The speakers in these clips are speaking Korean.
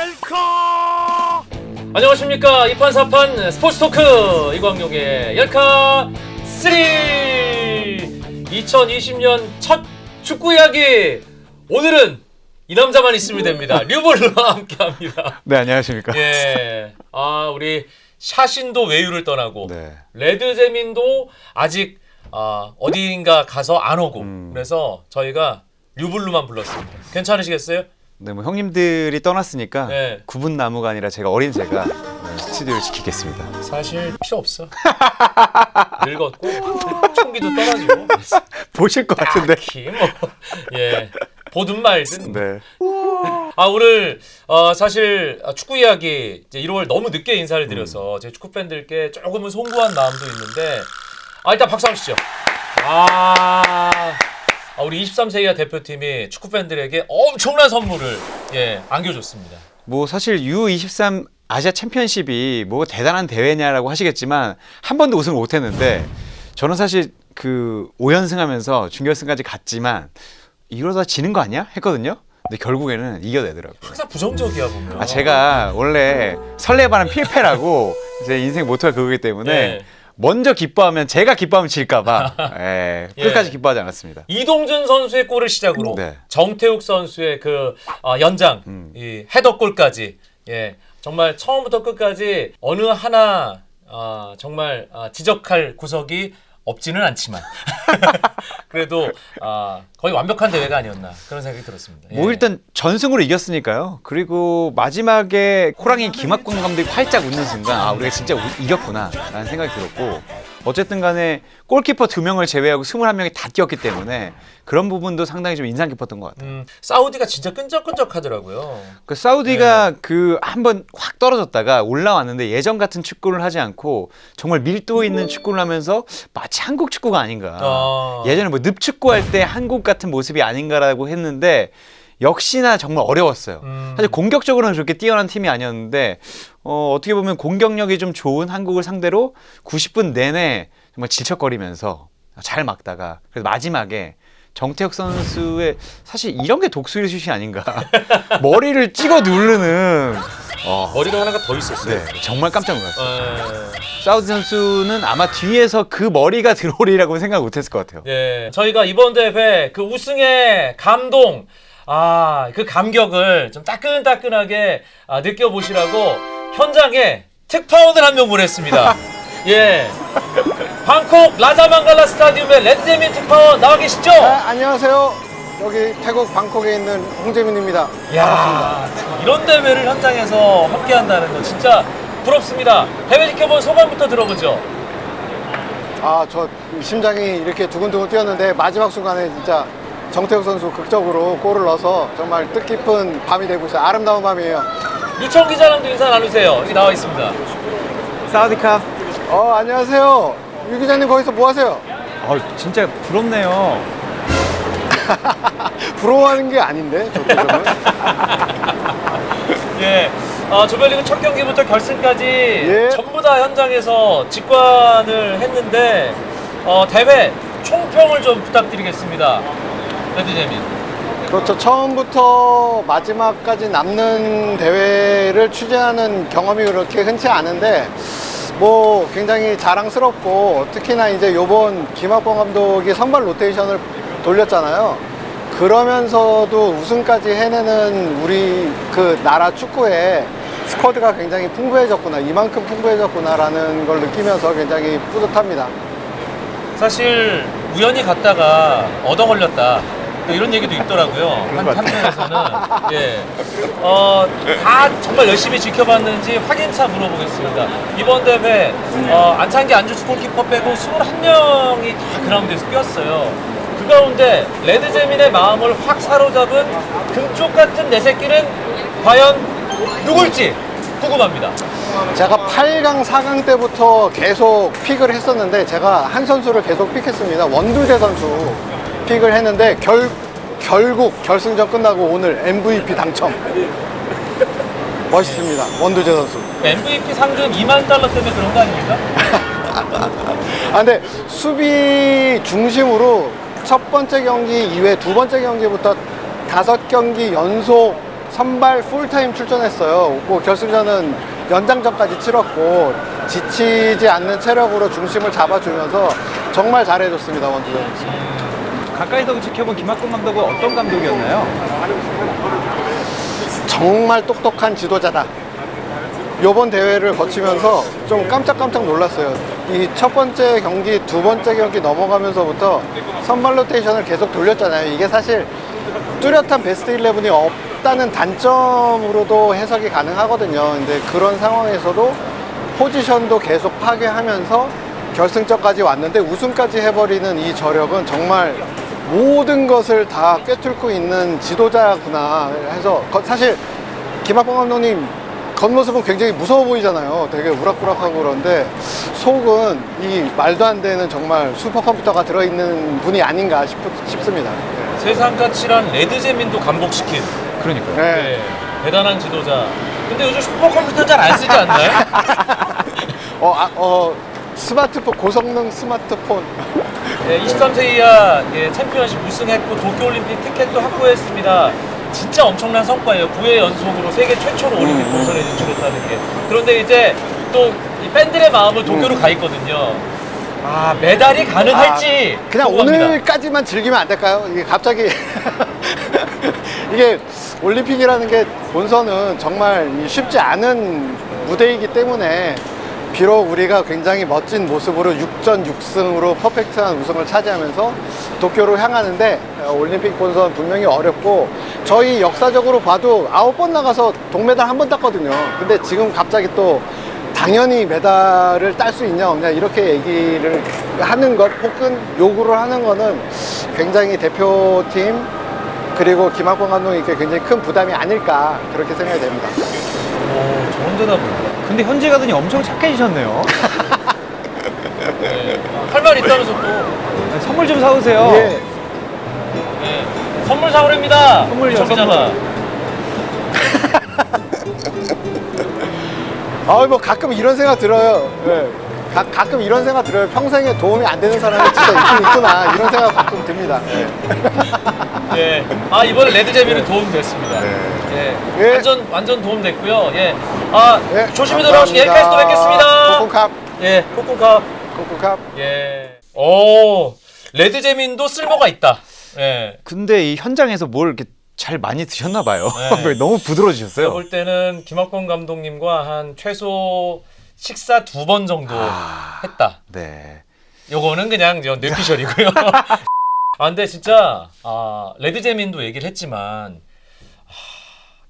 열카. 안녕하십니까. 이판사판 스포츠 토크 이광용의 열카 3. 2020년 첫 축구 이야기. 오늘은 이 남자만 있으면 됩니다. 류볼루와 함께합니다. 네, 안녕하십니까. 예. 우리 샤신도 외유를 떠나고 네. 레드제민도 아직 어디인가 가서 안 오고 그래서 저희가 류블루만 불렀습니다. 괜찮으시겠어요? 네, 뭐 형님들이 떠났으니까 네. 구분 나무가 아니라 어린 제가 스튜디오를 지키겠습니다. 사실 필요 없어. 늙었고 총기도 떨어지고 보실 것 같은데. 딱히 예 보든 말든. 네. 오늘 사실 축구 이야기 이제 1월 너무 늦게 인사를 드려서 제 축구 팬들께 조금은 송구한 마음도 있는데 일단 박수 한번 치죠. 우리 23세 이하 대표팀이 축구 팬들에게 엄청난 선물을 안겨줬습니다. 뭐 사실 U23 아시아 챔피언십이 뭐 대단한 대회냐라고 하시겠지만 한 번도 우승을 못했는데 저는 사실 그 5연승하면서 준결승까지 갔지만 이러다 지는 거 아니야? 했거든요. 근데 결국에는 이겨내더라고요. 항상 부정적이야 보면. 제가 원래 설레바는 필패라고 제 인생 모토가 그거기 때문에 먼저 기뻐하면 제가 기뻐하면 질까봐 끝까지 기뻐하지 않았습니다. 이동준 선수의 골을 시작으로 네. 정태욱 선수의 그 연장 이 헤더골까지 정말 처음부터 끝까지 어느 하나 정말 지적할 구석이 없지는 않지만 그래도 거의 완벽한 대회가 아니었나 그런 생각이 들었습니다. 뭐 일단 전승으로 이겼으니까요. 그리고 마지막에 호랑이 김학군 감독이 활짝 웃는 순간 우리가 진짜 이겼구나 라는 생각이 들었고 어쨌든 간에 골키퍼 2명을 제외하고 21명이 다 뛰었기 때문에 그런 부분도 상당히 좀 인상 깊었던 것 같아요. 사우디가 진짜 끈적끈적하더라고요. 그 사우디가 그 한번 확 떨어졌다가 올라왔는데 예전 같은 축구를 하지 않고 정말 밀도 있는 축구를 하면서 마치 한국 축구가 아닌가. 예전에 뭐 늪축구 할 때 한국 같은 모습이 아닌가라고 했는데 역시나 정말 어려웠어요. 사실 공격적으로는 그렇게 뛰어난 팀이 아니었는데 어떻게 보면 공격력이 좀 좋은 한국을 상대로 90분 내내 정말 질척거리면서 잘 막다가 그래서 마지막에 정태혁 선수의 사실 이런 게 독수리 슛이 아닌가. 머리를 찍어 누르는 머리가 하나가 더 있었어요. 네, 정말 깜짝 놀랐어요. 사우디 선수는 아마 뒤에서 그 머리가 들어오리라고 생각 못했을 것 같아요. 저희가 이번 대회 그 우승의 감동 그 감격을 좀 따끈따끈하게 느껴보시라고 현장에 특파원을 한 명 보냈습니다. 방콕 라자망갈라 스타디움의 레드제민 특파원 나와 계시죠? 안녕하세요. 여기 태국 방콕에 있는 홍재민입니다. 반갑습니다. 이런 대회를 현장에서 함께 한다는 거 진짜 부럽습니다. 대회 지켜본 소감부터 들어보죠. 저 심장이 이렇게 두근두근 뛰었는데 마지막 순간에 진짜 정태욱 선수 극적으로 골을 넣어서 정말 뜻깊은 밤이 되고 있어요. 아름다운 밤이에요. 유청 기자랑도 인사 나누세요. 여기 나와 있습니다. 사우디캅. 안녕하세요. 유 기자님 거기서 뭐 하세요? 진짜 부럽네요. 부러워하는 게 아닌데 저 표정은. 조별리그 첫 경기부터 결승까지 전부 다 현장에서 직관을 했는데 대회 총평을 좀 부탁드리겠습니다. 레드제민. 그렇죠. 처음부터 마지막까지 남는 대회를 취재하는 경험이 그렇게 흔치 않은데 뭐 굉장히 자랑스럽고 특히나 이제 요번 김학범 감독이 선발 로테이션을 돌렸잖아요. 그러면서도 우승까지 해내는 우리 그 나라 축구에 스쿼드가 굉장히 풍부해졌구나, 이만큼 풍부해졌구나라는 걸 느끼면서 굉장히 뿌듯합니다. 사실 우연히 갔다가 얻어 걸렸다. 이런 얘기도 있더라고요. 한편에서는 다 정말 열심히 지켜봤는지 확인차 물어보겠습니다. 이번 대회 안창기 안주수 골키퍼 빼고 21명이 다 그라운드에서 뛰었어요. 그 가운데 레드제민의 마음을 확 사로잡은 금쪽 같은 내 새끼는 과연 누굴지 궁금합니다. 제가 8강, 4강 때부터 계속 픽을 했었는데 제가 한 선수를 계속 픽했습니다. 원두재 선수 픽을 했는데 결국 결승전 끝나고 오늘 MVP 당첨. 멋있습니다. 원두재 선수. MVP 상금 $2만 때문에 그런 거 아닙니까? 근데 수비 중심으로 첫 번째 경기 이후에 두 번째 경기부터 5경기 연속 선발 풀타임 출전했어요. 뭐 결승전은 연장전까지 치렀고 지치지 않는 체력으로 중심을 잡아주면서 정말 잘해줬습니다. 원주전. 가까이서 지켜본 김학곤 감독은 어떤 감독이었나요? 정말 똑똑한 지도자다. 이번 대회를 거치면서 좀 깜짝깜짝 놀랐어요. 이 첫 번째 경기, 두 번째 경기 넘어가면서부터 선발 로테이션을 계속 돌렸잖아요. 이게 사실 뚜렷한 베스트 11이 없다는 단점으로도 해석이 가능하거든요. 근데 그런 상황에서도 포지션도 계속 파괴하면서 결승전까지 왔는데 우승까지 해버리는 이 저력은 정말 모든 것을 다 꿰뚫고 있는 지도자구나 해서 사실 김학봉 감독님 겉모습은 굉장히 무서워 보이잖아요. 되게 우락부락하고 그런데 속은 이 말도 안 되는 정말 슈퍼컴퓨터가 들어있는 분이 아닌가 싶습니다. 세상가치란 레드제민도 감복시킨 그러니까요. 네, 대단한 지도자. 근데 요즘 슈퍼컴퓨터 잘 안 쓰지 않나요? 스마트폰, 고성능 스마트폰. 네, 23세 이하 챔피언십 우승했고 도쿄올림픽 티켓도 확보했습니다. 진짜 엄청난 성과예요. 9회 연속으로 세계 최초로 올림픽 본선에 진출했다는 게. 그런데 이제 또 이 팬들의 마음은 도쿄로 가 있거든요. 아, 메달이 가능할지 그냥 궁금합니다. 오늘까지만 즐기면 안 될까요? 이게 갑자기 이게 올림픽이라는 게 본선은 정말 쉽지 않은 무대이기 때문에 비록 우리가 굉장히 멋진 모습으로 6전 6승으로 퍼펙트한 우승을 차지하면서 도쿄로 향하는데 올림픽 본선 분명히 어렵고 저희 역사적으로 봐도 9번 나가서 동메달 한 번 땄거든요. 근데 지금 갑자기 또 당연히 메달을 딸 수 있냐 없냐 이렇게 얘기를 하는 것 혹은 요구를 하는 거는 굉장히 대표팀 그리고 김학봉 감독님께 굉장히 큰 부담이 아닐까 그렇게 생각이 됩니다. 오, 좋은 대답입니다. 근데 현지 가더니 엄청 착해지셨네요. 네. 할 말 있다면서 또. 선물 좀 사오세요. 예. 네. 선물 사오랍니다. 선물이요, 정 기자가. 뭐 가끔 이런 생각 들어요. 예. 가끔 이런 생각 들어요. 평생에 도움이 안 되는 사람이 진짜 있긴 있구나 이런 생각 가끔 듭니다. 예. 예. 아, 이번에 레드제미는 도움 됐습니다. 예. 예. 완전 도움 됐고요. 예. 아, 예, 조심히 돌아오시고 여기까지 또 뵙겠습니다. 코콘캅. 예, 코쿤캅. 코콘캅. 예. 오, 레드제민도 쓸모가 있다. 예. 근데 이 현장에서 뭘 이렇게 잘 많이 드셨나 봐요. 네. 너무 제가 부드러워지셨어요. 볼 때는 김학권 감독님과 한 최소 식사 2번 정도 했다. 네. 요거는 그냥 뇌피셜이고요. 아, 근데 진짜 레드제민도 얘기를 했지만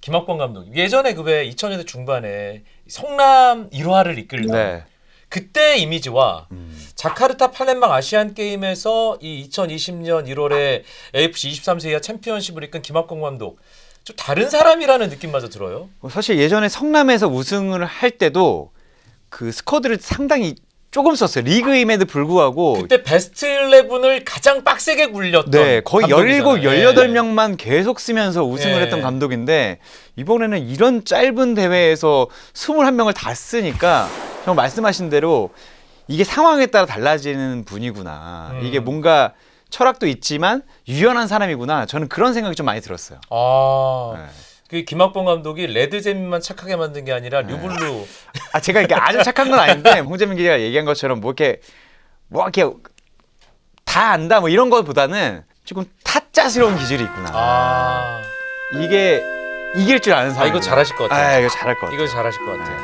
김학권 감독님 예전에 그왜 2000년대 중반에 성남 1화를 이끌던 네. 그때 이미지와 자카르타 팔렘방 아시안 게임에서 이 2020년 1월에 AFC 23세 이하 챔피언십을 이끈 김학권 감독 좀 다른 사람이라는 느낌마저 들어요. 사실 예전에 성남에서 우승을 할 때도 그 스쿼드를 상당히 조금 썼어요. 리그임에도 불구하고 그때 베스트 11을 가장 빡세게 굴렸던 네, 거의 17, 감독이잖아요. 18명만 계속 쓰면서 우승을 네. 했던 감독인데 이번에는 이런 짧은 대회에서 21명을 다 쓰니까 정말 말씀하신 대로 이게 상황에 따라 달라지는 분이구나. 이게 뭔가 철학도 있지만 유연한 사람이구나. 저는 그런 생각이 좀 많이 들었어요. 아, 네. 그 김학봉 감독이 레드제민만 착하게 만든 게 아니라 류블루 제가 이렇게 아주 착한 건 아닌데 홍재민 기자가 얘기한 것처럼 뭐 이렇게 다 안다 뭐 이런 것보다는 조금 타짜스러운 기질이 있구나. 이게 이길 줄 아는 사람. 이거 잘하실 것 같아요. 이거 잘할 것 같아요. 이거 잘하실 것 같아요.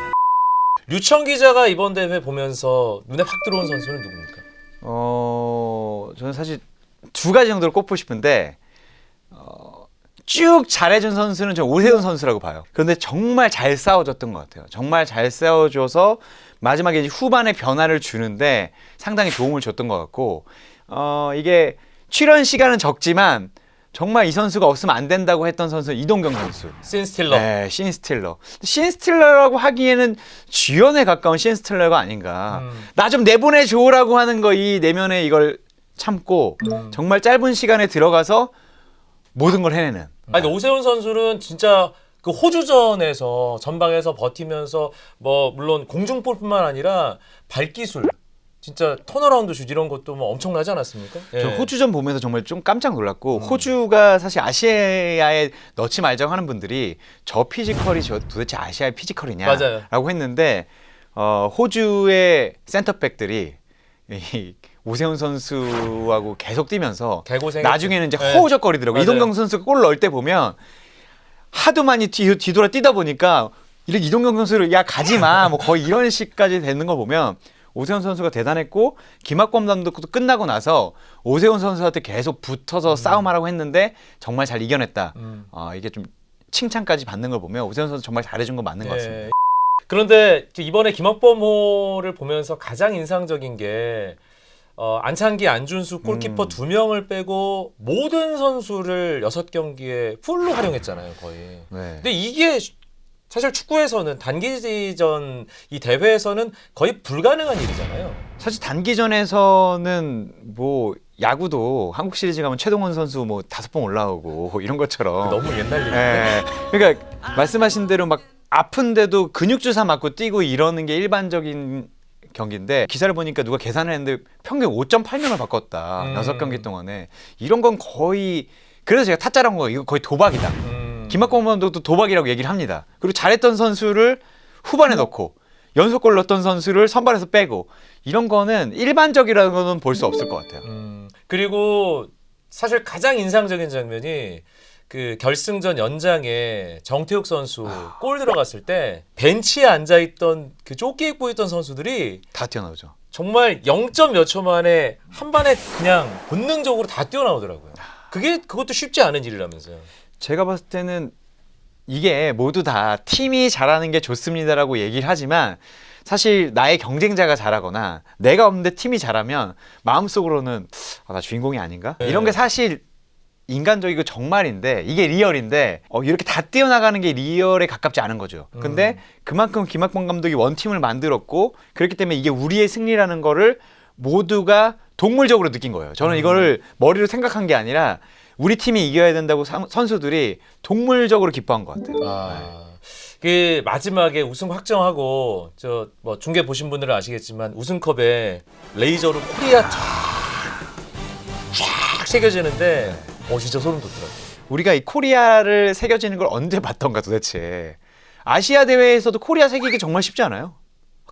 류청 기자가 이번 대회 보면서 눈에 확 들어온 선수는 누굽니까? 저는 사실 두 가지 정도를 꼽고 싶은데 쭉 잘해준 선수는 저 오세훈 선수라고 봐요. 그런데 정말 잘 싸워줬던 것 같아요. 정말 잘 싸워줘서 마지막에 이제 후반에 변화를 주는데 상당히 도움을 줬던 것 같고 이게 출연 시간은 적지만 정말 이 선수가 없으면 안 된다고 했던 선수는 이동경 선수. 신스틸러. 네, 신스틸러. 신스틸러라고 하기에는 주연에 가까운 신스틸러가 아닌가. 나 좀 내보내줘라고 하는 거 이 내면에 이걸 참고 정말 짧은 시간에 들어가서 모든 걸 해내는. 아니, 근데 오세훈 선수는 진짜 그 호주전에서 전방에서 버티면서 뭐 물론 공중볼뿐만 아니라 발기술 진짜 턴어라운드 슛 이런 것도 뭐 엄청나지 않았습니까? 예. 저 호주전 보면서 정말 좀 깜짝 놀랐고 호주가 사실 아시아에 넣지 말자고 하는 분들이 저 피지컬이 도대체 아시아의 피지컬이냐라고 맞아요. 했는데 호주의 센터백들이 이 오세훈 선수하고 계속 뛰면서 개고생 나중에는 이제 네. 허우적거리더라고요. 맞아요. 이동경 선수가 골 넣을 때 보면 하도 많이 뒤돌아 뛰다 보니까 이렇게 이동경 선수를 야 가지마 뭐 거의 이런 식까지 되는 거 보면 오세훈 선수가 대단했고 김학범 감독도 끝나고 나서 오세훈 선수한테 계속 붙어서 싸움하라고 했는데 정말 잘 이겨냈다. 이게 좀 칭찬까지 받는 걸 보면 오세훈 선수 정말 잘해준 거 맞는 것 같습니다. 예. 그런데 이번에 김학범호를 보면서 가장 인상적인 게 안창기, 안준수 골키퍼 두 명을 빼고 모든 선수를 6경기에 풀로 활용했잖아요, 거의. 네. 근데 이게 사실 축구에서는 단기전 이 대회에서는 거의 불가능한 일이잖아요. 사실 단기전에서는 뭐 야구도 한국 시리즈 가면 최동원 선수 뭐 5번 올라오고 이런 것처럼 너무 옛날 얘기인데. 예. 그러니까 말씀하신 대로 막 아픈데도 근육 주사 맞고 뛰고 이러는 게 일반적인 경기인데 기사를 보니까 누가 계산을 했는데 평균 5.8명을 바꿨다. 6경기 동안에. 이런 건 거의 그래서 제가 타짜란 거 이거 거의 도박이다. 김학범 감독도 도박이라고 얘기를 합니다. 그리고 잘했던 선수를 후반에 넣고 연속골 넣었던 선수를 선발해서 빼고 이런 거는 일반적이라는 거는 볼 수 없을 것 같아요. 그리고 사실 가장 인상적인 장면이 그 결승전 연장에 정태욱 선수 골 들어갔을 때 벤치에 앉아있던 그 쫓기 입고 있던 선수들이 다 뛰어나오죠. 정말 0점 몇 초 만에 한 반에 그냥 본능적으로 다 뛰어나오더라고요. 그것도 쉽지 않은 일이라면서요. 제가 봤을 때는 이게 모두 다 팀이 잘하는 게 좋습니다라고 얘기를 하지만 사실 나의 경쟁자가 잘하거나 내가 없는데 팀이 잘하면 마음속으로는 나 주인공이 아닌가? 네. 이런 게 사실 인간적이고 정말인데 이게 리얼인데 이렇게 다 뛰어나가는 게 리얼에 가깝지 않은 거죠. 근데 그만큼 김학범 감독이 원팀을 만들었고 그렇기 때문에 이게 우리의 승리라는 거를 모두가 동물적으로 느낀 거예요. 저는 이거를 머리로 생각한 게 아니라 우리 팀이 이겨야 된다고 선수들이 동물적으로 기뻐한 것 같아요. 그 마지막에 우승 확정하고 저 뭐 중계 보신 분들은 아시겠지만 우승컵에 레이저로 코리아 쫙 새겨지는데 진짜 소름 돋더라고요. 우리가 이 코리아를 새겨지는 걸 언제 봤던가 도대체. 아시아 대회에서도 코리아 새기기 정말 쉽지 않아요.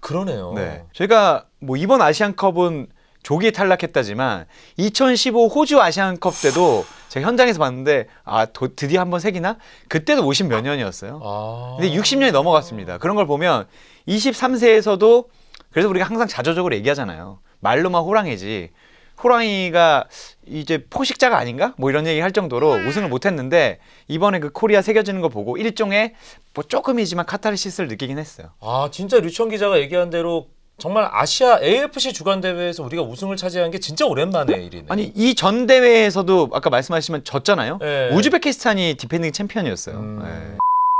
그러네요. 네. 저희가 뭐 이번 아시안컵은 조기에 탈락했다지만 2015 호주 아시안컵 때도 제가 현장에서 봤는데 드디어 한번 새기나? 그때도 50몇 년이었어요. 근데 60년이 넘어갔습니다. 그런 걸 보면 23세에서도 그래서 우리가 항상 자조적으로 얘기하잖아요. 말로만 호랑이지. 호랑이가 이제 포식자가 아닌가? 뭐 이런 얘기 할 정도로 우승을 못했는데 이번에 그 코리아 새겨지는 거 보고 일종의 뭐 조금이지만 카타르시스를 느끼긴 했어요. 진짜 류청 기자가 얘기한 대로 정말 아시아 AFC 주간 대회에서 우리가 우승을 차지한 게 진짜 오랜만의 일이네. 아니 이 전 대회에서도 아까 말씀하시면 졌잖아요. 네. 우즈베키스탄이 디펜딩 챔피언이었어요. 네.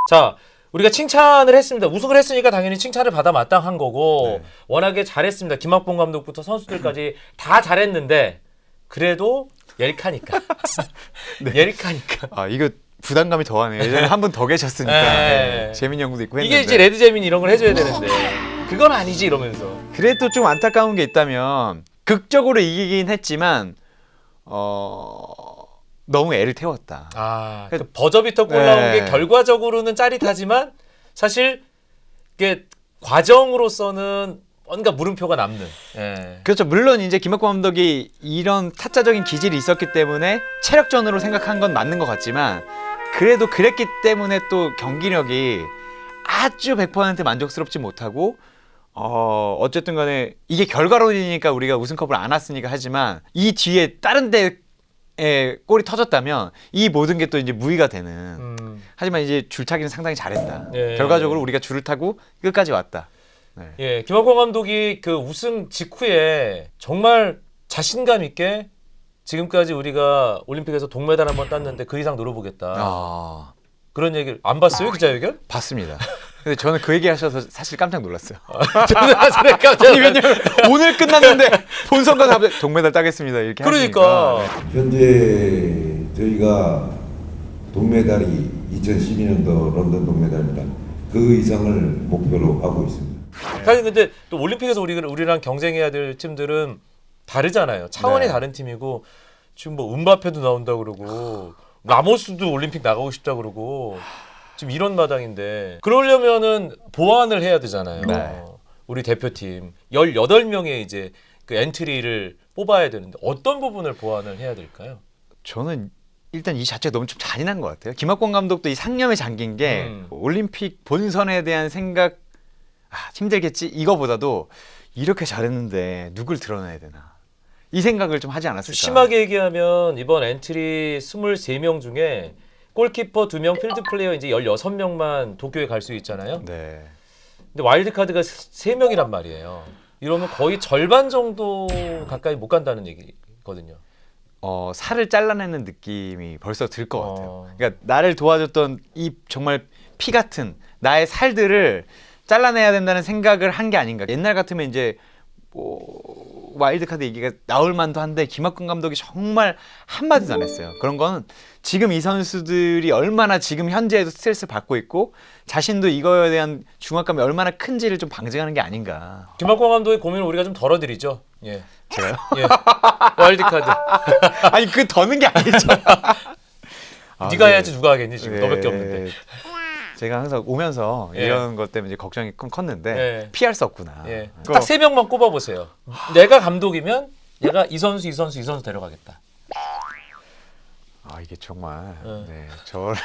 자, 우리가 칭찬을 했습니다. 우승을 했으니까 당연히 칭찬을 받아 마땅한 거고 워낙에 잘했습니다. 김학범 감독부터 선수들까지 다 잘했는데 그래도 옐카니까. 옐카니까. 이거 부담감이 더하네요. 예전에 한 분 더 계셨으니까 재민이 형도 있고 했는데 이게 이제 레드재민 이런 걸 해줘야 되는데 그건 아니지 이러면서. 그래도 좀 안타까운 게 있다면 극적으로 이기긴 했지만 너무 애를 태웠다. 그 버저비터 골 나온 게 네. 결과적으로는 짜릿하지만 사실 이게 과정으로서는 뭔가 물음표가 남는. 그렇죠. 물론 이제 김학범 감독이 이런 타짜적인 기질이 있었기 때문에 체력전으로 생각한 건 맞는 것 같지만 그래도 그랬기 때문에 또 경기력이 아주 100% 만족스럽지 못하고 어쨌든 간에 이게 결과론이니까 우리가 우승컵을 안 왔으니까 하지만 이 뒤에 다른 데에 골이 터졌다면 이 모든 게 또 이제 무의가 되는 하지만 이제 줄타기는 상당히 잘했다. 결과적으로 우리가 줄을 타고 끝까지 왔다. 김학범 감독이 그 우승 직후에 정말 자신감 있게 지금까지 우리가 올림픽에서 동메달 한번 땄는데 그 이상 노려보겠다. 그런 얘기를 안 봤어요? 기자회견? 봤습니다. 근데 저는 그 얘기 하셔서 사실 깜짝 놀랐어요. 저는 사실 깜짝 아니 왜냐면 오늘 끝났는데 본선가 갑자기 동메달 따겠습니다 이렇게 그러니까 하시니까. 현재 저희가 동메달이 2012년도 런던 동메달입니다. 그 이상을 목표로 하고 있습니다. 사실 근데 또 올림픽에서 우리랑 경쟁해야 될 팀들은 다르잖아요. 차원이 네. 다른 팀이고 지금 뭐 음바페도 나온다 그러고 라모스도 올림픽 나가고 싶다 그러고 지금 이런 마당인데 그러려면은 보완을 해야 되잖아요. 네. 우리 대표팀 18명의 이제 그 엔트리를 뽑아야 되는데 어떤 부분을 보완을 해야 될까요? 저는 일단 이 자체가 너무 좀 잔인한 것 같아요. 김학권 감독도 이 상념에 잠긴 게 올림픽 본선에 대한 생각 힘들겠지 이거보다도 이렇게 잘했는데 누굴 드러내야 되나 이 생각을 좀 하지 않았을까. 심하게 얘기하면 이번 엔트리 23명 중에 골키퍼 2명, 필드 플레이어 이제 16명만 도쿄에 갈 수 있잖아요. 네. 근데 와일드카드가 3명이란 말이에요. 이러면 거의 절반 정도 가까이 못 간다는 얘기거든요. 살을 잘라내는 느낌이 벌써 들 것 같아요. 어. 그러니까 나를 도와줬던 이 정말 피 같은 나의 살들을 잘라내야 된다는 생각을 한 게 아닌가. 옛날 같으면 이제 뭐 와일드카드 얘기가 나올 만도 한데 김학근 감독이 정말 한마디도 안 했어요. 그런 건 지금 이 선수들이 얼마나 지금 현재에도 스트레스를 받고 있고 자신도 이거에 대한 중압감이 얼마나 큰지를 좀 방증하는 게 아닌가. 김학권 감독의 고민을 우리가 좀 덜어드리죠. 예. 제가요? 예. 와일드카드. 아니 그 더는 게 아니죠. 네가 네. 해야지 누가 하겠니 지금 네. 너밖에 없는데. 제가 항상 오면서 예. 이런 것 때문에 이제 걱정이 컸는데 예. 피할 수 없구나. 예. 그거- 딱 3명만 꼽아보세요. 내가 감독이면 얘가 이 선수 데려가겠다. 이게 정말 예. 네, 저를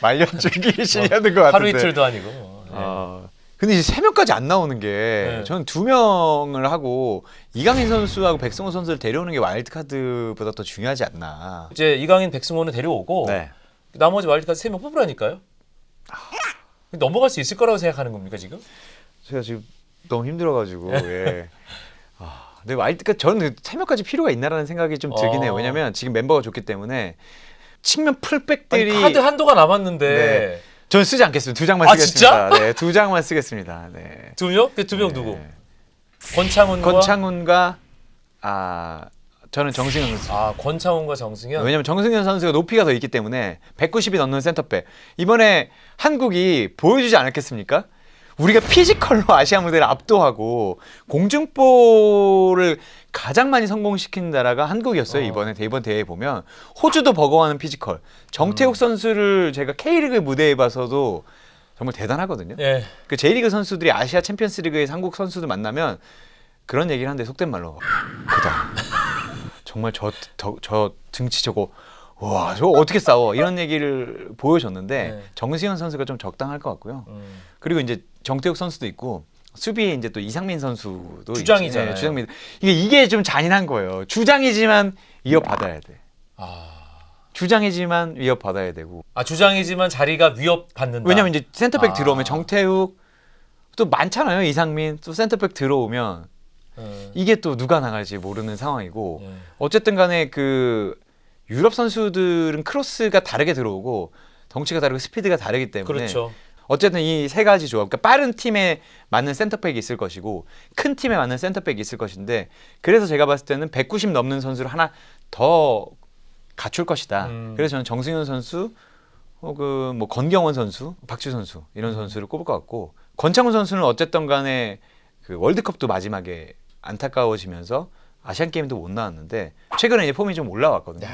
말년 죽이시려는 것 같은데. 하루 이틀도 아니고. 예. 근데 이제 3명까지 안 나오는 게 네. 저는 2명을 하고 이강인 선수하고 백승호 선수를 데려오는 게 와일드카드보다 더 중요하지 않나. 이제 이강인, 백승호는 데려오고 네. 나머지 와일드카드 3명 뽑으라니까요. 넘어갈 수 있을 거라고 생각하는 겁니까 지금? 제가 지금 너무 힘들어가지고 예. 근데 와일드카드 저는 3명까지 필요가 있나라는 생각이 좀 들긴 해요. 왜냐면 지금 멤버가 좋기 때문에 측면 아니, 풀백들이 카드 한도가 남았는데 네. 저는 쓰지 않겠습니다. 2장만 아, 쓰겠습니다. 네, 2장만 쓰겠습니다. 네. 2명? 그 2명 네. 누구? 권창훈과 권창훈과 저는 정승현 선수. 권창훈과 정승현. 왜냐면 정승현 선수가 높이가 더 있기 때문에 190이 넘는 센터백. 이번에 한국이 보여주지 않았겠습니까? 우리가 피지컬로 아시아 무대를 압도하고 공중볼을 가장 많이 성공시킨 나라가 한국이었어요. 이번 대회에 보면 호주도 버거워하는 피지컬. 정태욱 선수를 제가 K리그 무대에 봐서도 정말 대단하거든요. 예. 그 J리그 선수들이 아시아 챔피언스리그에서 한국 선수들 만나면 그런 얘기를 하는데 속된 말로 크다. 정말 저 등치 저거 와 저거 어떻게 싸워 이런 얘기를 보여줬는데 네. 정승현 선수가 좀 적당할 것 같고요. 그리고 이제 정태욱 선수도 있고 수비에 이제 또 이상민 선수도 주장이잖아요. 네, 주장입니다. 이게 좀 잔인한 거예요. 주장이지만 위협받아야 돼. 주장이지만 위협받아야 되고. 주장이지만 자리가 위협받는다. 왜냐면 이제 센터백 들어오면 정태욱 또 많잖아요. 이상민 또 센터백 들어오면 이게 또 누가 나갈지 모르는 상황이고 어쨌든 간에 그 유럽 선수들은 크로스가 다르게 들어오고 덩치가 다르고 스피드가 다르기 때문에 그렇죠. 어쨌든 이 세 가지 조합, 그러니까 빠른 팀에 맞는 센터백이 있을 것이고 큰 팀에 맞는 센터백이 있을 것인데 그래서 제가 봤을 때는 190 넘는 선수를 하나 더 갖출 것이다. 그래서 저는 정승현 선수 혹은 뭐 건경원 선수, 박지우 선수 이런 선수를 꼽을 것 같고 권창훈 선수는 어쨌든 간에 그 월드컵도 마지막에 안타까워지면서 아시안 게임도 못 나왔는데 최근에 이제 폼이 좀 올라왔거든요.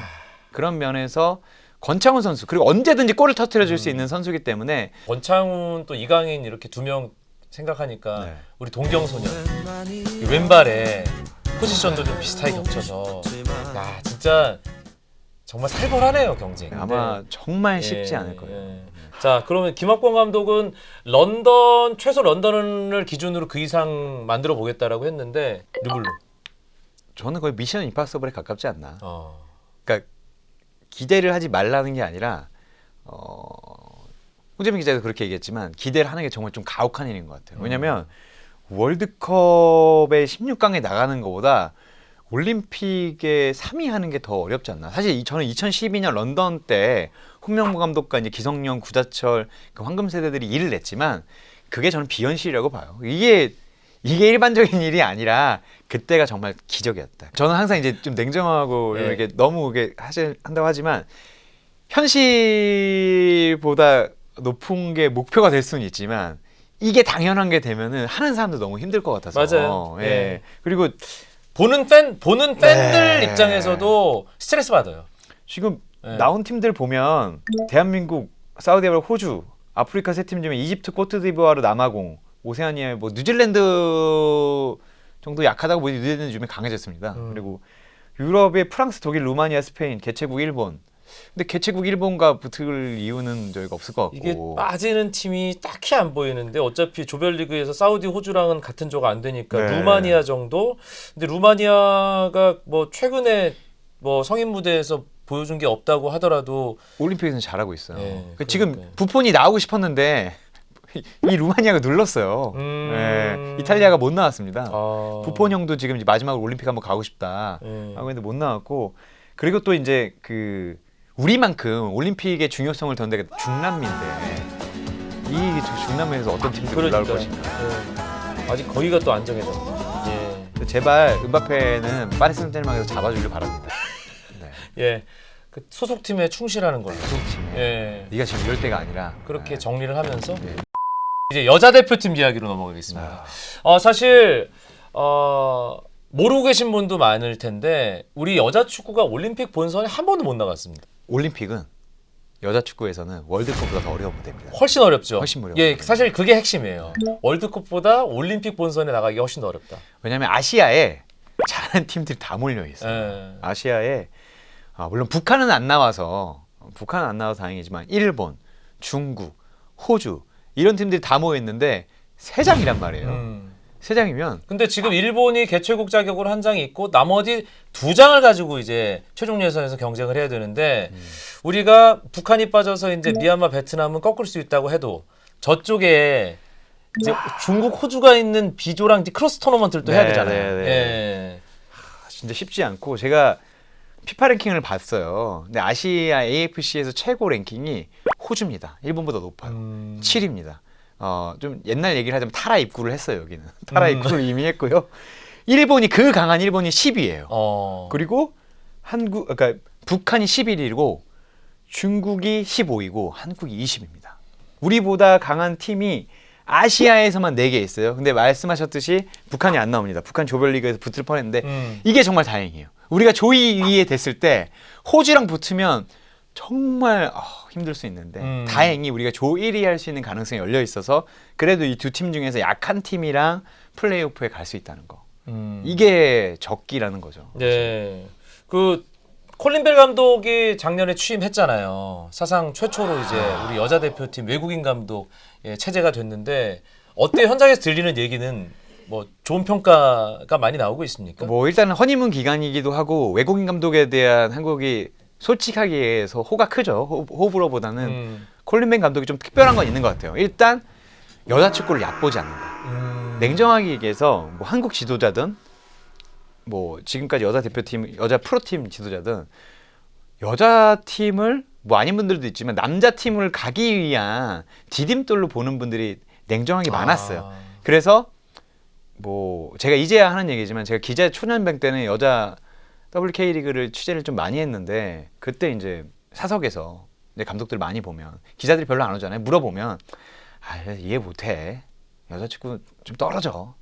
그런 면에서 권창훈 선수 그리고 언제든지 골을 터뜨려 줄 수 있는 선수이기 때문에 권창훈 또 이강인 이렇게 2명 생각하니까 네. 우리 동경소년 이 왼발에 포지션도 좀 비슷하게 겹쳐서 야 진짜 정말 살벌하네요 경쟁. 아마 정말 쉽지 예, 않을 거예요. 예. 자 그러면 김학권 감독은 최소 런던을 기준으로 그 이상 만들어 보겠다라고 했는데 르블로. 저는 거의 미션 임파서블에 가깝지 않나. 그러니까 기대를 하지 말라는 게 아니라 홍재민 기자도 그렇게 얘기했지만 기대를 하는 게 정말 좀 가혹한 일인 것 같아요. 왜냐하면 월드컵에 16강에 나가는 것보다 올림픽에 3위 하는 게 더 어렵지 않나. 사실 저는 2012년 런던 때 홍명보 감독과 이제 기성용, 구자철 그 황금 세대들이 일을 냈지만 그게 저는 비현실이라고 봐요. 이게 일반적인 일이 아니라 그때가 정말 기적이었다. 저는 항상 이제 좀 냉정하고 네. 이렇게 너무 이게 한다고 하지만 현실보다 높은 게 목표가 될 수는 있지만 이게 당연한 게 되면은 하는 사람도 너무 힘들 것 같아서. 맞아요. 예. 예. 그리고 보는 팬들 네. 입장에서도 스트레스 받아요. 지금 네. 나온 팀들 보면 대한민국, 사우디아라비아, 호주, 아프리카 세 팀 중에 이집트, 코트디부아르, 남아공, 오세아니아, 뭐 뉴질랜드 정도 약하다고 보니 뉴질랜드 요즘에 강해졌습니다. 그리고 유럽의 프랑스, 독일, 루마니아, 스페인, 개최국 일본. 근데 개최국 일본과 붙을 이유는 저희가 없을 것 같고. 이게 빠지는 팀이 딱히 안 보이는데 어차피 조별리그에서 사우디, 호주랑은 같은 조가 안 되니까 네. 루마니아 정도. 근데 루마니아가 뭐 최근에 뭐 성인 무대에서 보여준 게 없다고 하더라도 올림픽에서는 잘하고 있어요. 네, 지금 그러니까요. 부폰이 나오고 싶었는데 이 루마니아가 눌렀어요. 예, 이탈리아가 못 나왔습니다. 부폰 형도 지금 이제 마지막으로 올림픽 한번 가고 싶다 하고 했는데 못 나왔고, 그리고 또 이제 그 우리만큼 올림픽의 중요성을 던 데가 중남미인데 이 중남미에서 어떤 팀들이 올라올 것인가. 예. 아직 거기가 또 안 정해졌네. 예. 제발 음바페는 파리 생제르맹에서 잡아주길 바랍니다. 네. 예. 그 소속팀에 충실하는 걸로. 소속팀에. 예. 네가 지금 이럴 때가 아니라 그렇게 네. 정리를 하면서 네. 이제 여자 대표팀 이야기로 넘어가겠습니다. 사실 모르고 계신 분도 많을 텐데 우리 여자 축구가 올림픽 본선에 한 번도 못 나갔습니다. 올림픽은 여자 축구에서는 월드컵보다 더 어려운 무대입니다. 훨씬 어렵죠. 훨씬 어려워요. 예, 사실 그게 핵심이에요. 월드컵보다 올림픽 본선에 나가기가 훨씬 더 어렵다. 왜냐하면 아시아에 잘하는 팀들이 다 몰려 있어요. 예. 아시아에 물론 북한은 안 나와서 다행이지만 일본, 중국, 호주 이런 팀들이 다 모여 있는데 세 장이란 말이에요. 세 장이면 근데 지금 일본이 개최국 자격으로 한 장이 있고 나머지 두 장을 가지고 이제 최종 예선에서 경쟁을 해야 되는데 우리가 북한이 빠져서 이제 미얀마, 베트남은 꺾을 수 있다고 해도 저쪽에 이제 중국, 호주가 있는 B조랑 이제 크로스 토너먼트를 또 해야 네, 되잖아요. 네, 네. 예. 진짜 쉽지 않고, 제가 피파 랭킹을 봤어요. 근데 아시아 AFC에서 최고 랭킹이 호주입니다. 일본보다 높아요. 7위입니다. 좀 옛날 얘기를 하자면 타라 입구를 했어요. 여기는 타라 입구를 이미 했고요. 그 강한 일본이 10위예요. 그리고 그러니까 북한이 11위고 중국이 15위고 한국이 20위입니다. 우리보다 강한 팀이 아시아에서만 4개 있어요. 근데 말씀하셨듯이 북한이 안 나옵니다. 북한 조별리그에서 붙을 뻔했는데 이게 정말 다행이에요. 우리가 조 2위에 됐을 때 호주랑 붙으면 정말 힘들 수 있는데 다행히 우리가 조 1위 할 수 있는 가능성이 열려 있어서 그래도 이 두 팀 중에서 약한 팀이랑 플레이오프에 갈 수 있다는 거. 이게 적기라는 거죠. 네. 그 콜린 벨 감독이 작년에 취임했잖아요. 사상 최초로 이제 우리 여자 대표팀 외국인 감독 체제가 됐는데 어때? 현장에서 들리는 얘기는 뭐 좋은 평가가 많이 나오고 있습니까? 뭐 일단은 허니문 기간이기도 하고 외국인 감독에 대한 한국이 솔직하게 해서 호가 크죠. 호불호보다는 콜린 벨 감독이 좀 특별한 건 있는 것 같아요. 일단 여자 축구를 얕보지 않는다. 냉정하게 얘기해서 뭐 한국 지도자든 뭐 지금까지 여자 대표팀, 여자 프로팀 지도자든 여자 팀을 뭐 아닌 분들도 있지만 남자 팀을 가기 위한 디딤돌로 보는 분들이 냉정하게 많았어요. 그래서 뭐 제가 이제야 하는 얘기지만 제가 기자 초년생 때는 여자 WK 리그를 취재를 좀 많이 했는데 그때 이제 사석에서 이제 감독들 많이 보면 기자들이 별로 안 오잖아요. 물어보면 이해 못해. 여자 축구 좀 떨어져.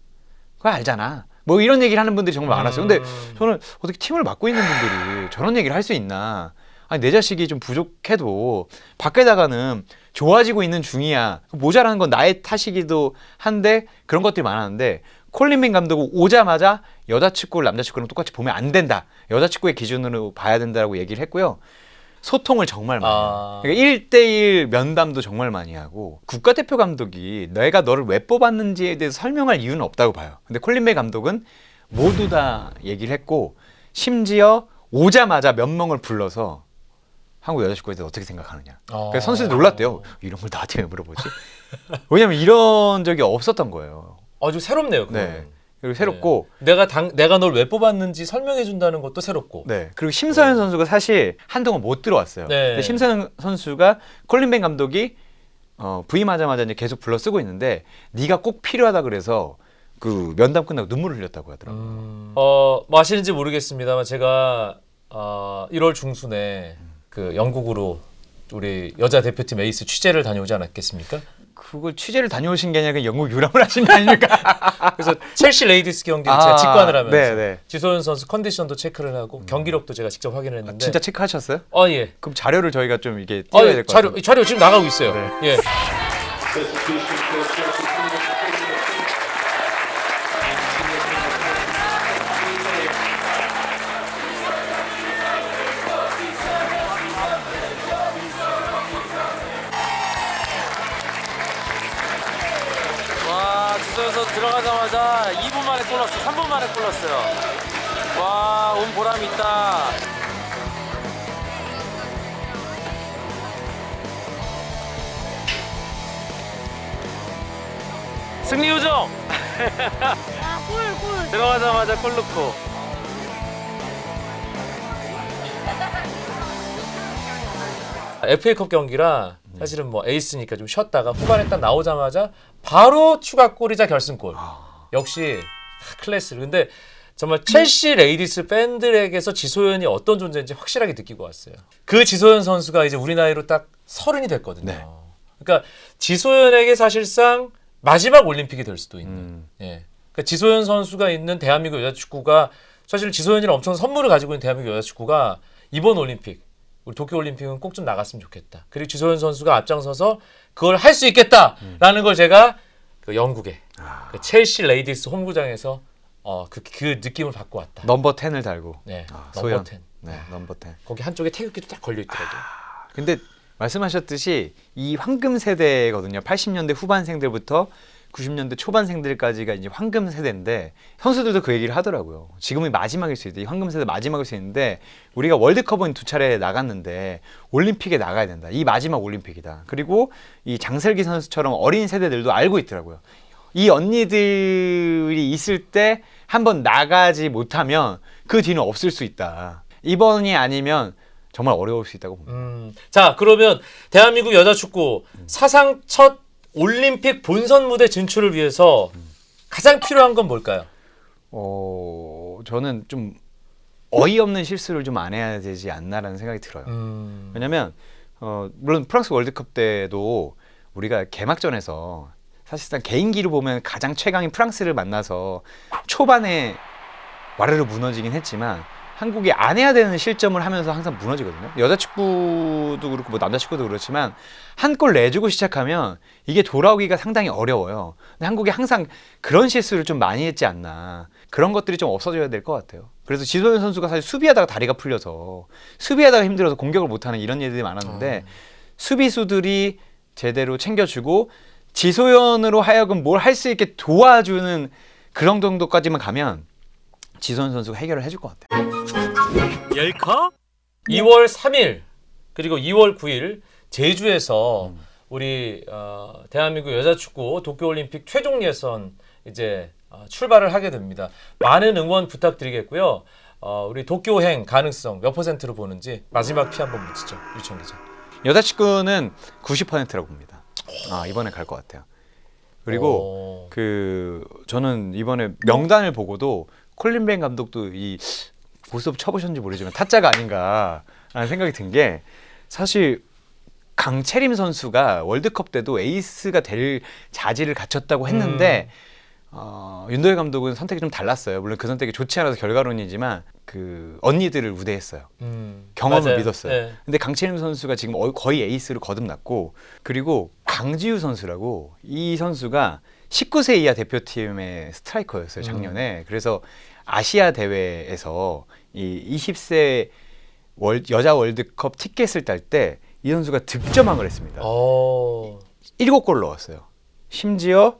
그거 알잖아. 뭐 이런 얘기를 하는 분들이 정말 많았어요. 근데 저는 어떻게 팀을 맡고 있는 분들이 저런 얘기를 할 수 있나. 아니 내 자식이 좀 부족해도 밖에다가는 좋아지고 있는 중이야. 모자라는 건 나의 탓이기도 한데 그런 것들이 많았는데 콜린 벨 감독은 오자마자 여자 축구를 남자 축구랑 똑같이 보면 안 된다. 여자 축구의 기준으로 봐야 된다라고 얘기를 했고요. 소통을 정말 많이 해요. 그러니까 1대1 면담도 정말 많이 하고 국가대표 감독이 내가 너를 왜 뽑았는지에 대해서 설명할 이유는 없다고 봐요. 근데 콜린 벨 감독은 모두 다 얘기를 했고 심지어 오자마자 몇 명을 불러서 한국 여자 축구에 대해서 어떻게 생각하느냐. 그래서 선수들이 놀랐대요. 이런 걸 나한테 왜 물어보지? 왜냐면 이런 적이 없었던 거예요. 아주 새롭네요. 그건. 네. 그리고 새롭고 내가 널 왜 뽑았는지 설명해 준다는 것도 새롭고. 네. 그리고 심서현 선수가 사실 한동안 못 들어왔어요. 네. 근데 심서현 선수가 콜린 벨 감독이 부임하자마자 이제 계속 불러 쓰고 있는데 네가 꼭 필요하다 그래서 그 면담 끝나고 눈물을 흘렸다고 하더라고요. 뭐 아시는지 모르겠습니다만 제가 1월 중순에 그 영국으로 우리 여자 대표팀 에이스 취재를 다녀오지 않았겠습니까? 그걸 취재를 다녀오신 게 아니라 그냥 영국 유람을 하신 게 아닙니까? 그래서 첼시 레이디스 경기를 제가 직관을 하면서 네네. 지소연 선수 컨디션도 체크를 하고 경기력도 제가 직접 확인을 했는데 진짜 체크하셨어요? 예. 그럼 자료를 저희가 좀 이게 띄워야 될 것 같아요. 자료 지금 나가고 있어요. 네. 예. 와, 지소연 선수 들어가자마자 2분 만에 골 넣었어. 3분 만에 골 넣었어요. 와, 온 보람이 있다. 승리 요정. 골. 들어가자마자 골 넣고. FA컵 경기라 사실은 뭐 에이스니까 좀 쉬었다가 후반에 딱 나오자마자 바로 추가골이자 결승골. 역시 클래스. 근데 정말 첼시 레이디스 팬들에게서 지소연이 어떤 존재인지 확실하게 느끼고 왔어요. 그 지소연 선수가 이제 우리 나이로 딱 30이 됐거든요. 네. 그러니까 지소연에게 사실상 마지막 올림픽이 될 수도 있는. 예. 그러니까 지소연 선수가 있는 대한민국 여자축구가 사실 지소연이랑 엄청 선물을 가지고 있는 대한민국 여자축구가 이번 올림픽 우리 도쿄올림픽은 꼭 좀 나갔으면 좋겠다. 그리고 지소연 선수가 앞장서서 그걸 할 수 있겠다라는 걸 제가 그 영국의 그 첼시 레이디스 홈구장에서 그 느낌을 받고 왔다. 넘버 10을 달고. 네, 소연. 넘버 10. 네, 넘버 10. 거기 한쪽에 태극기도 딱 걸려 있더라고요. 근데 말씀하셨듯이 이 황금 세대거든요. 80년대 후반생들부터 90년대 초반생들까지가 이제 황금 세대인데 선수들도 그 얘기를 하더라고요. 지금이 마지막일 수 있다. 이 황금 세대 마지막일 수 있는데 우리가 월드컵은 2차례 나갔는데 올림픽에 나가야 된다. 이 마지막 올림픽이다. 그리고 이 장슬기 선수처럼 어린 세대들도 알고 있더라고요. 이 언니들이 있을 때 한번 나가지 못하면 그 뒤는 없을 수 있다. 이번이 아니면 정말 어려울 수 있다고 봅니다. 자, 그러면 대한민국 여자축구 사상 첫 올림픽 본선 무대 진출을 위해서 가장 필요한 건 뭘까요? 저는 좀 어이없는 실수를 좀 안 해야 되지 않나라는 생각이 들어요. 왜냐면 물론 프랑스 월드컵 때도 우리가 개막전에서 사실상 개인기로 보면 가장 최강인 프랑스를 만나서 초반에 와르르 무너지긴 했지만 한국이 안 해야 되는 실점을 하면서 항상 무너지거든요. 여자 축구도 그렇고 뭐 남자 축구도 그렇지만 한 골 내주고 시작하면 이게 돌아오기가 상당히 어려워요. 근데 한국이 항상 그런 실수를 좀 많이 했지 않나. 그런 것들이 좀 없어져야 될 것 같아요. 그래서 지소연 선수가 사실 수비하다가 다리가 풀려서 수비하다가 힘들어서 공격을 못하는 이런 일들이 많았는데 수비수들이 제대로 챙겨주고 지소연으로 하여금 뭘 할 수 있게 도와주는 그런 정도까지만 가면 지소연 선수가 해결을 해줄 것 같아요. 열커? 2월 3일 그리고 2월 9일 제주에서 우리 대한민국 여자축구 도쿄올림픽 최종 예선 이제 출발을 하게 됩니다. 많은 응원 부탁드리겠고요. 우리 도쿄행 가능성 몇 %로 보는지 마지막 피 한번 묻히죠. 유청 기자. 여자 축구는 90%라고 봅니다. 이번에 갈 것 같아요. 그리고 저는 이번에 명단을 보고도 콜린 벤 감독도 이 고스톱 쳐보셨는지 모르지만 타짜가 아닌가라는 생각이 든 게 사실 강채림 선수가 월드컵 때도 에이스가 될 자질을 갖췄다고 했는데 윤도현 감독은 선택이 좀 달랐어요. 물론 그 선택이 좋지 않아서 결과론이지만 그 언니들을 우대했어요. 경험을 맞아요. 믿었어요. 네. 근데 강채림 선수가 지금 거의 에이스로 거듭났고 그리고 강지우 선수라고 이 선수가 19세 이하 대표팀의 스트라이커였어요 작년에. 그래서 아시아 대회에서 이 20세 여자 월드컵 티켓을 딸 때 이 선수가 득점왕을 했습니다. 7골 넣었어요. 심지어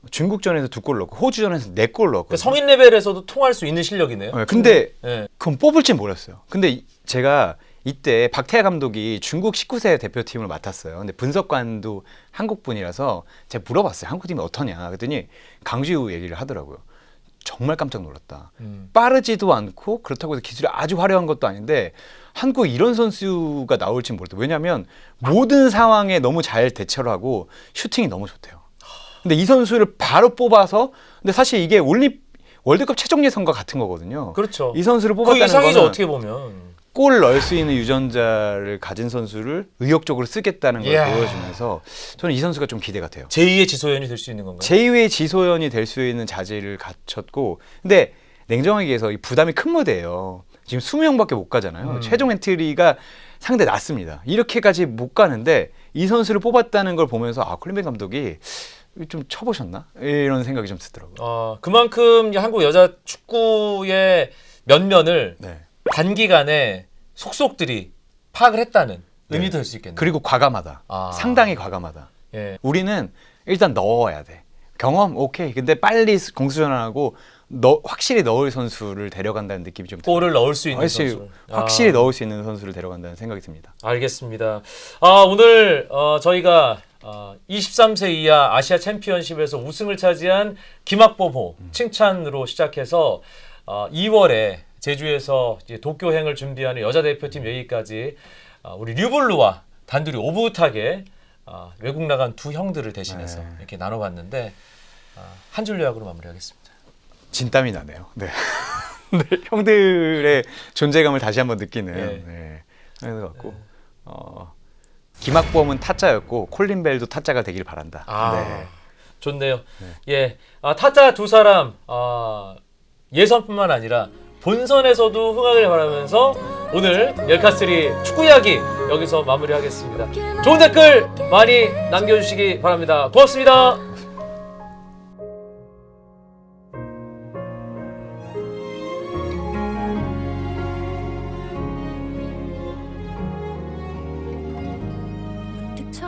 중국전에서 2골 넣고 호주전에서 4골 넣었거든요. 그러니까 성인 레벨에서도 통할 수 있는 실력이네요. 네, 근데 네. 그건 뽑을지 몰랐어요. 근데 제가 이때 박태하 감독이 중국 19세 대표팀을 맡았어요. 근데 분석관도 한국 분이라서 제가 물어봤어요. 한국 팀이 어떠냐. 그랬더니 강지우 얘기를 하더라고요. 정말 깜짝 놀랐다. 빠르지도 않고 그렇다고 해서 기술이 아주 화려한 것도 아닌데 한국 이런 선수가 나올지 모르겠다. 왜냐하면 모든 상황에 너무 잘 대처를 하고 슈팅이 너무 좋대요. 근데 이 선수를 바로 뽑아서 근데 사실 이게 월드컵 최종 예선과 같은 거거든요. 그렇죠. 이 선수를 그 뽑았다는 이상이죠 거는 어떻게 보면. 골 넣을 수 있는 유전자를 가진 선수를 의욕적으로 쓰겠다는 걸 이야. 보여주면서 저는 이 선수가 좀 기대가 돼요. 제2의 지소연이 될 수 있는 건가요? 제2의 지소연이 될 수 있는 자질을 갖췄고, 근데 냉정하게 얘기해서 이 부담이 큰 무대예요. 지금 20명밖에 못 가잖아요. 최종 엔트리가 상대 낮습니다. 이렇게까지 못 가는데 이 선수를 뽑았다는 걸 보면서 콜린벨 감독이 좀 쳐보셨나? 이런 생각이 좀 들더라고요. 그만큼 한국 여자 축구의 면면을 네. 단기간에 속속들이 파악을 했다는 의미도 될 수 있겠네요. 그리고 과감하다. 상당히 과감하다. 예. 우리는 일단 넣어야 돼. 경험 오케이. 근데 빨리 공수전환하고 확실히 넣을 선수를 데려간다는 느낌이 좀 들어요. 골을 넣을 수 있는 선수. 확실히 넣을 수 있는 선수를 데려간다는 생각이 듭니다. 알겠습니다. 오늘 저희가 23세 이하 아시아 챔피언십에서 우승을 차지한 김학범호 칭찬으로 시작해서 2월에 제주에서 이제 도쿄행을 준비하는 여자 대표팀 얘기까지 우리 류블루와 단둘이 오붓하게 외국 나간 두 형들을 대신해서 이렇게 나눠봤는데 한 줄 요약으로 마무리하겠습니다. 진땀이 나네요. 네. 네, 형들의 존재감을 다시 한번 느끼는 그런 것 같고 김학범은 타짜였고 콜린벨도 타짜가 되길 바란다. 네. 좋네요. 예, 타짜 두 사람 예선뿐만 아니라 본선에서도 흥하길 바라면서 오늘 열카스리 축구 이야기 여기서 마무리하겠습니다. 좋은 댓글 많이 남겨주시기 바랍니다. 고맙습니다.